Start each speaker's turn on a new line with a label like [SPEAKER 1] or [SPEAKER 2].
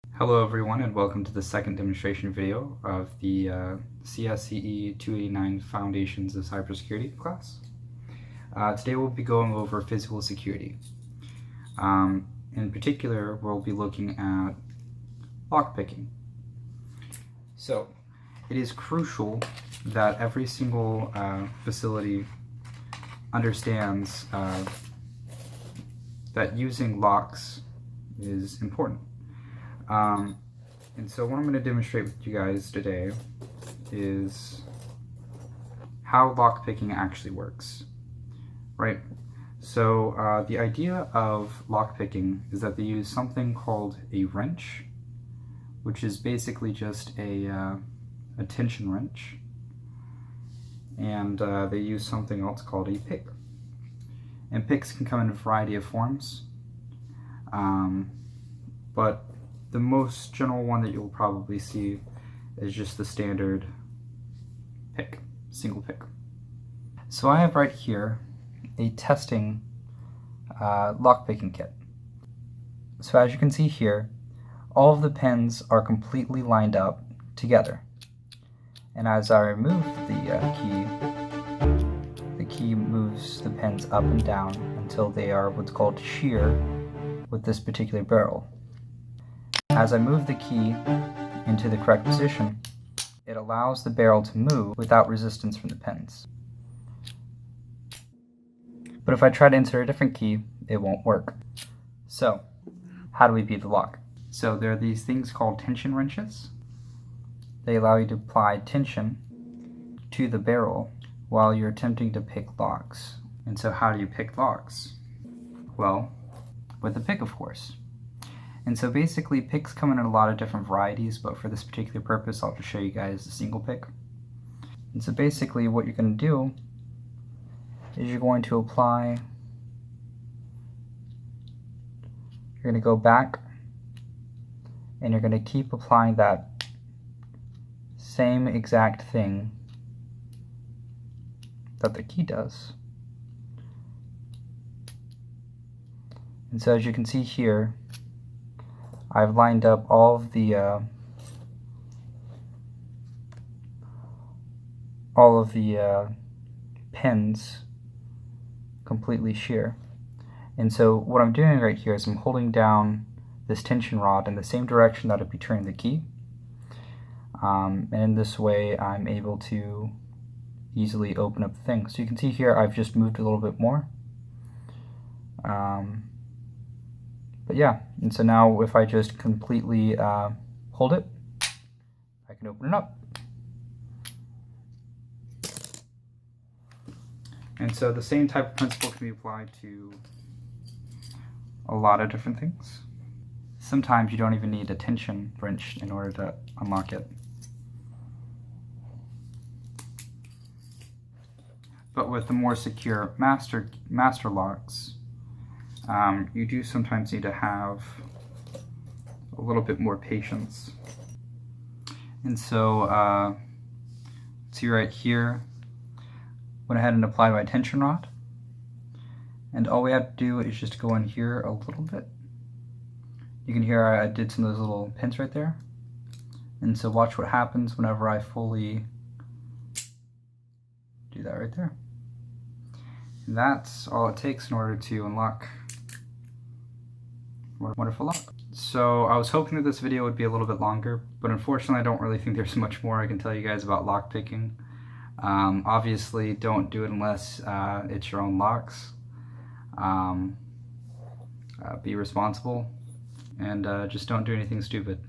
[SPEAKER 1] Hello everyone, and welcome to the second demonstration video of the CSCE 289 Foundations of Cybersecurity class. Today we'll be going over physical security. In particular, we'll be looking at lockpicking. So, it is crucial that every single facility understands that using locks is important. And so what I'm going to demonstrate with you guys today is how lockpicking actually works, right? So the idea of lockpicking is that they use something called a wrench, which is basically just a tension wrench, and they use something else called a pick. And picks can come in a variety of forms, but the most general one that you'll probably see is just the standard pick, single pick. So I have right here a testing lockpicking kit. So as you can see here, all of the pins are completely lined up together. And as I remove the key moves the pins up and down until they are what's called shear with this particular barrel. As I move the key into the correct position, it allows the barrel to move without resistance from the pins. But if I try to insert a different key, it won't work. So, how do we beat the lock? So there are these things called tension wrenches. They allow you to apply tension to the barrel while you're attempting to pick locks. And so how do you pick locks? Well, with a pick, of course. And so basically picks come in a lot of different varieties, but for this particular purpose I'll just show you guys the single pick. And so basically what you're going to do is you're going to go back and you're going to keep applying that same exact thing that the key does. And so as you can see here, I've lined up all of the pins completely shear. And so what I'm doing right here is I'm holding down this tension rod in the same direction that I'd be turning the key. And in this way I'm able to easily open up the thing. So you can see here I've just moved a little bit more. But yeah, and so now if I just completely hold it, I can open it up. And so the same type of principle can be applied to a lot of different things. Sometimes you don't even need a tension wrench in order to unlock it. But with the more secure master locks, you do sometimes need to have a little bit more patience. And so, see right here, went ahead and applied my tension rod. And all we have to do is just go in here a little bit. You can hear I did some of those little pins right there. And so watch what happens whenever I fully do that right there. And that's all it takes in order to unlock wonderful lock. So I was hoping that this video would be a little bit longer, but unfortunately I don't really think there's much more I can tell you guys about lockpicking. Obviously don't do it unless it's your own locks. Be responsible, and just don't do anything stupid.